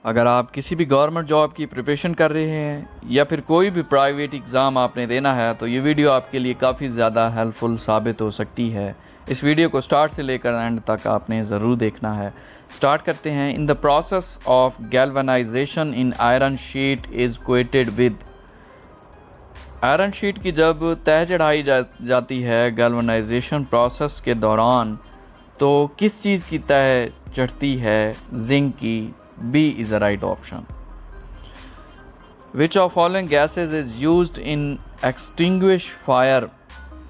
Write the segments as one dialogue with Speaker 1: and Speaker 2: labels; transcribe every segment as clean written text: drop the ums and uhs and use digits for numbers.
Speaker 1: अगर आप किसी भी गवर्नमेंट जॉब की प्रिपरेशन कर रहे हैं या फिर कोई भी प्राइवेट एग्ज़ाम आपने देना है तो ये वीडियो आपके लिए काफ़ी ज़्यादा हेल्पफुल साबित हो सकती है। इस वीडियो को स्टार्ट से लेकर एंड तक आपने ज़रूर देखना है। स्टार्ट करते हैं। In the process of galvanisation in iron sheet is coated with. Iron sheet की जब तह चढ़ाई जाती है गैल्वेनाइजेशन प्रोसेस के दौरान तो किस चीज़ की तह चढ़ती है? जिंक की। B is a right option. Which of following gases is used in extinguish fire.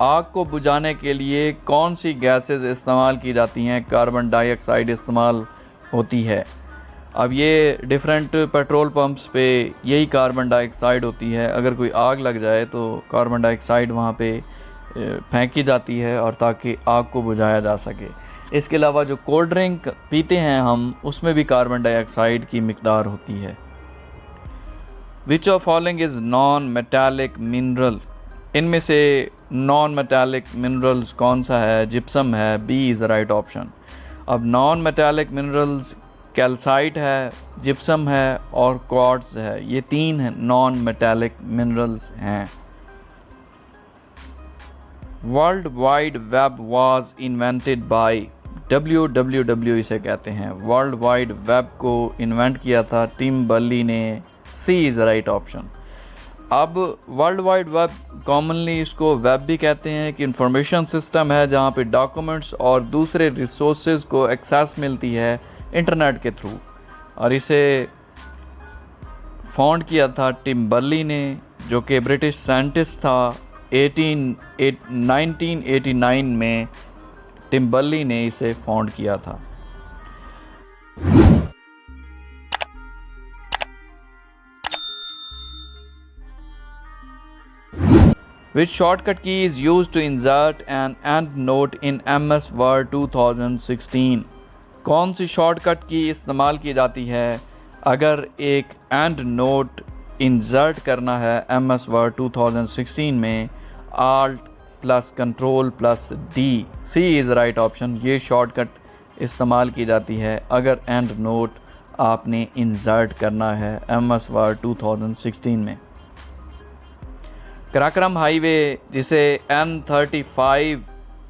Speaker 1: आग को बुझाने के लिए कौन सी गैसेज इस्तेमाल की जाती हैं? कार्बन डाइऑक्साइड इस्तेमाल होती है। अब ये डिफरेंट पेट्रोल पंप्स पे यही कार्बन डाइऑक्साइड होती है। अगर कोई आग लग जाए तो कार्बन डाइऑक्साइड वहाँ पे फेंकी जाती है और ताकि आग को बुझाया जा सके। इसके अलावा जो कोल्ड ड्रिंक पीते हैं हम, उसमें भी कार्बन डाइऑक्साइड की मिकदार होती है। विच of following is non metallic mineral. इनमें से नॉन मेटालिक मिनरल्स कौन सा है? जिप्सम है। B is the right option. अब नॉन मेटालिक मिनरल्स कैल्साइट है, जिप्सम है और क्वार्ट्ज है। ये तीन नॉन मेटालिक मिनरल्स हैं। World wide web was invented by. WWW इसे कहते हैं। वर्ल्ड वाइड वेब को इन्वेंट किया था टिम बर्ली ने। C is right option. अब वर्ल्ड वाइड वेब कॉमनली इसको वेब भी कहते हैं कि इंफॉर्मेशन सिस्टम है जहाँ पे डॉक्यूमेंट्स और दूसरे रिसोर्सेज को एक्सेस मिलती है इंटरनेट के थ्रू। और इसे फाउंड किया था टिम बर्ली ने, जो कि ब्रिटिश साइंटिस्ट था। 1989 में टिम बर्ली ने इसे फाउंड किया था। Which shortcut key is used to insert an endnote in MS Word 2016? कौन सी शॉर्टकट की इस्तेमाल की जाती है अगर एक एंड नोट इंसर्ट करना है MS Word 2016 में? Alt + Ctrl + D। C is right option. ये शॉर्टकट इस्तेमाल की जाती है अगर एंड नोट आपने इंसर्ट करना है MS Word 2016 में। कराक्रम हाईवे, जिसे N35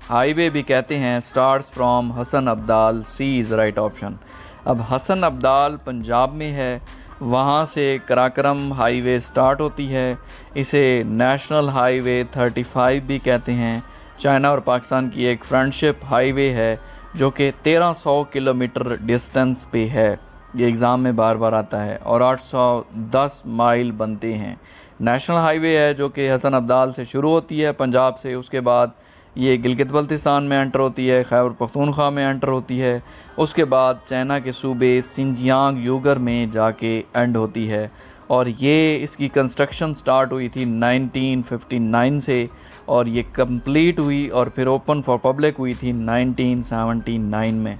Speaker 1: हाईवे भी कहते हैं, starts from Hasan Abdal. C is right option. अब हसन अब्दाल पंजाब में है, वहाँ से कराक्रम हाईवे स्टार्ट होती है। इसे नेशनल हाईवे 35 भी कहते हैं। चाइना और पाकिस्तान की एक फ्रेंडशिप हाईवे है जो कि 1300 किलोमीटर डिस्टेंस पे है। ये एग्ज़ाम में बार बार आता है। और 810 माइल बनते हैं। नेशनल हाईवे है जो कि हसन अब्दाल से शुरू होती है पंजाब से, उसके बाद ये गिलगित बल्तिस्तान में एंटर होती है, खैबर पख्तूनख्वा में एंटर होती है, उसके बाद चाइना के सूबे सिंजियांग यूगर में जाके एंड होती है। और ये इसकी कंस्ट्रक्शन स्टार्ट हुई थी 1959 से और ये कंप्लीट हुई और फिर ओपन फॉर पब्लिक हुई थी 1979 में।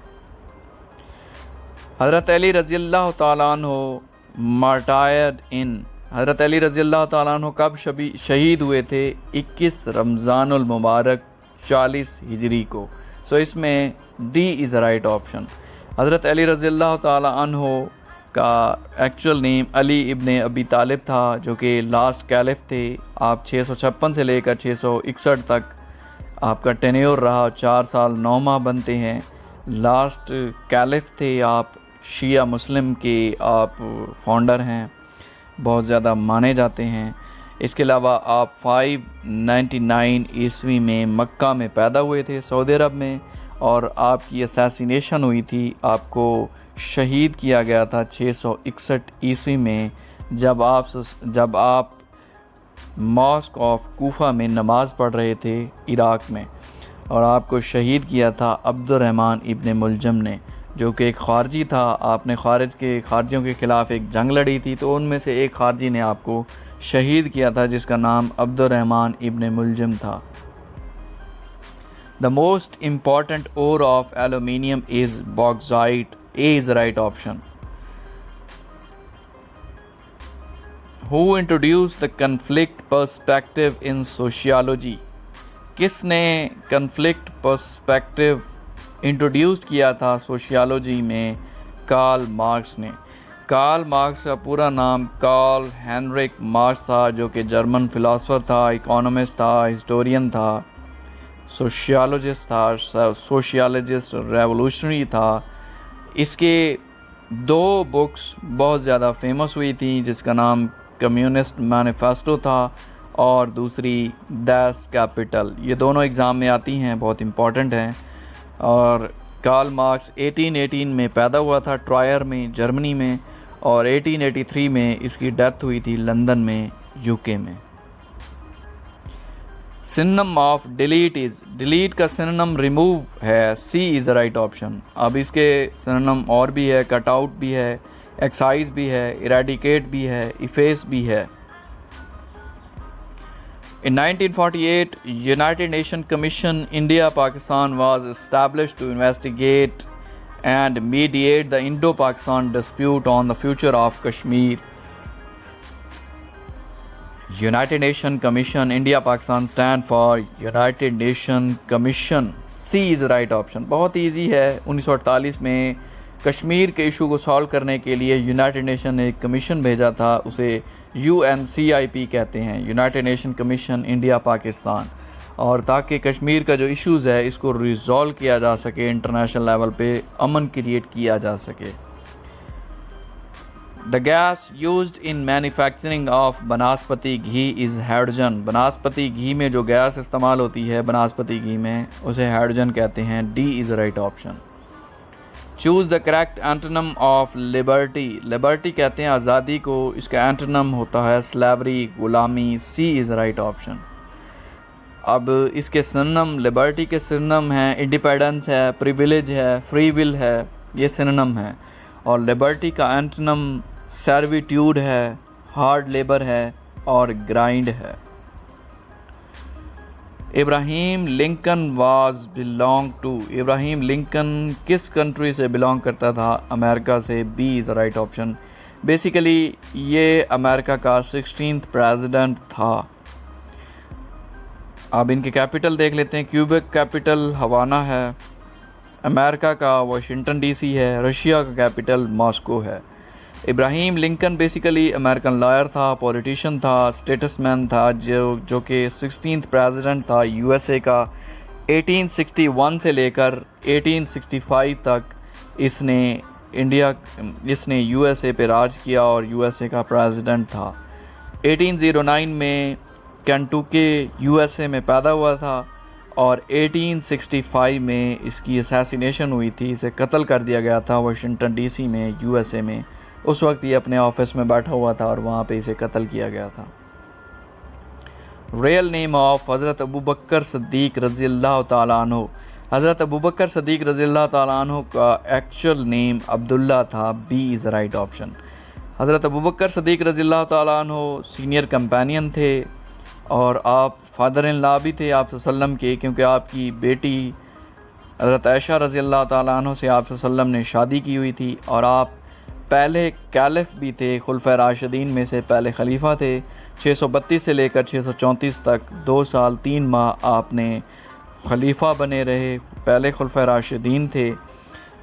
Speaker 1: हज़रत अली रज़ियल्लाहु ताला अन्हु मार्टायर्ड इन। हज़रत अली रज़ियल्लाहु ताला अन्हु कब शहीद हुए थे? 21 रमज़ानुल मुबारक 40 हिजरी को। सो इसमें डी इज़ राइट ऑप्शन। हज़रत अली रज़ियल्लाहु ताला अन्हु का एक्चुअल नेम अली इब्ने अबी तालिब था, जो कि लास्ट कैलिफ थे। आप 656 से लेकर 661 तक आपका टेन्योर रहा, 4 साल 9 माह बनते हैं। लास्ट कैलिफ थे आप। शिया मुस्लिम के आप फाउंडर हैं, बहुत ज़्यादा माने जाते हैं। इसके अलावा आप 599 ईस्वी में मक्का में पैदा हुए थे, सऊदी अरब में, और आपकी असैसिनेशन हुई थी, आपको शहीद किया गया था 661 ईस्वी में जब आप मॉस्क ऑफ कूफा में नमाज़ पढ़ रहे थे इराक़ में। और आपको शहीद किया था अब्दुर्रहमान इब्ने मुलजम ने, जो कि एक खारजी था। आपने खारजियों के ख़िलाफ़ एक जंग लड़ी थी, तो उनमें से एक खारजी ने आपको शहीद किया था जिसका नाम अब्दुर्रहमान इब्ने मुलजम था। The most important ore of aluminium is bauxite. A is right option. Who introduced the conflict perspective in sociology. किसने कन्फ्लिक्ट पर्सपेक्टिव इंट्रोड्यूस किया था सोशियोलॉजी में? कार्ल मार्क्स ने। कार्ल मार्क्स का पूरा नाम कार्ल हेनरिक मार्क्स था, जो कि जर्मन फिलोसोफर था, इकोनॉमिस्ट था, हिस्टोरियन था, सोशियोलॉजिस्ट था, सोशियोलॉजिस्ट, रेवोल्यूशनरी था। इसके 2 बुक्स बहुत ज़्यादा फेमस हुई थी, जिसका नाम कम्युनिस्ट मैनिफेस्टो था और दूसरी दैस कैपिटल। ये दोनों एग्ज़ाम में आती हैं, बहुत इम्पॉर्टेंट हैं। और कार्ल मार्क्स 1818 में पैदा हुआ था ट्रायर में, जर्मनी में, और 1883 में इसकी डेथ हुई थी लंदन में, यूके में। Synonym of delete is, delete का सिनोनिम रिमूव है, सी इज़ द राइट ऑप्शन। अब इसके सिनोनिम और भी है, कट आउट भी है, एक्साइज भी है, इरेडिकेट भी है, इफेस भी है। In 1948, United Nations Commission India-Pakistan was established to investigate and mediate the Indo-Pakistan dispute on the future of Kashmir. United Nations Commission India-Pakistan stand for United Nations Commission. C is the right option. बहुत easy है। 1948 में कश्मीर के issue को solve करने के लिए United nation ने एक कमीशन भेजा था, उसे UNCIP कहते हैं, United nation commission India Pakistan, और ताकि कश्मीर का जो इश्यूज़ है इसको रिजॉल्व किया जा सके, इंटरनेशनल लेवल पे अमन क्रिएट किया जा सके। The gas used in manufacturing of vanaspati ghee is hydrogen. Vanaspati ghee में जो गैस इस्तेमाल होती है बनास्पति घी में, उसे हाइड्रोजन कहते हैं। D is the right option. Choose the correct antonym of liberty. Liberty कहते हैं आज़ादी को, इसका एंटोनिम होता है स्लेवरी, गुलामी। C is the right option. अब इसके सिनोनिम, लिबर्टी के सिनोनिम हैं इंडिपेंडेंस है, प्रिविलेज है, फ्री विल है, ये सिनोनिम है। और लिबर्टी का एंटोनिम सर्विट्यूड है, हार्ड लेबर है और ग्राइंड है। Abraham Lincoln was belong to, Abraham Lincoln किस कंट्री से बिलोंग करता था? अमेरिका से। B is the right option. Basically ये अमेरिका का 16th प्रेसिडेंट था। अब इनके कैपिटल देख लेते हैं। क्यूबेक कैपिटल हवाना है, अमेरिका का वाशिंगटन DC है, रशिया का कैपिटल मॉस्को है। Abraham Lincoln basically American lawyer था, पॉलिटिशियन था, स्टेटसमैन था, जो कि 16th प्रेसिडेंट था USA का। 1861 से लेकर 1865 तक इसने USA पे राज किया और USA का प्रेसिडेंट था। 1809 में केंटुकी USA में पैदा हुआ था और 1865 में इसकी असैसिनेशन हुई थी, इसे कत्ल कर दिया गया था वाशिंगटन DC में, USA में। उस वक्त ये अपने ऑफिस में बैठा हुआ था और वहाँ पे इसे कत्ल किया गया था। रियल नेम ऑफ हज़रत अबू बकर सिद्दीक रज़ी अल्लाह ताला अन्हु। हज़रत अबू बकर सिद्दीक रज़ी अल्लाह ताला अन्हु का एक्चुअल नेम अब्दुल्ला था। B is the right option. हज़रत अबू बकर सिद्दीक रज़ी अल्लाह ताला अन्हु सीनियर कंपेनियन थे और आप फादर इन लॉ भी थे आप सल्लम के, क्योंकि आपकी बेटी हज़रत आयशा रज़ी अल्लाह ताला अन्हु से आप सल्लम ने शादी की हुई थी और आप पहले कैलिफ भी थे, खुलफा राशिदीन में से पहले खलीफा थे। 632 से लेकर 634 तक 2 साल 3 माह आपने खलीफा बने रहे, पहले खुलफा राशिदीन थे।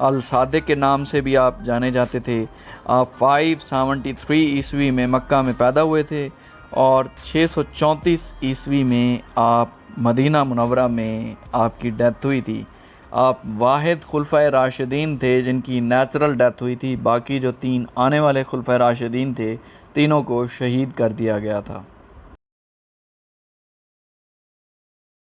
Speaker 1: अल सादिक के नाम से भी आप जाने जाते थे। आप 573 ईस्वी में मक्का में पैदा हुए थे और 634 ईस्वी में आप मदीना मुनव्वरा में आपकी डेथ हुई थी। आप वाहिद खुलफाए राशिदीन थे जिनकी नेचुरल डेथ हुई थी, बाकी जो 3 आने वाले खुलफाए राशिदीन थे तीनों को शहीद कर दिया गया था।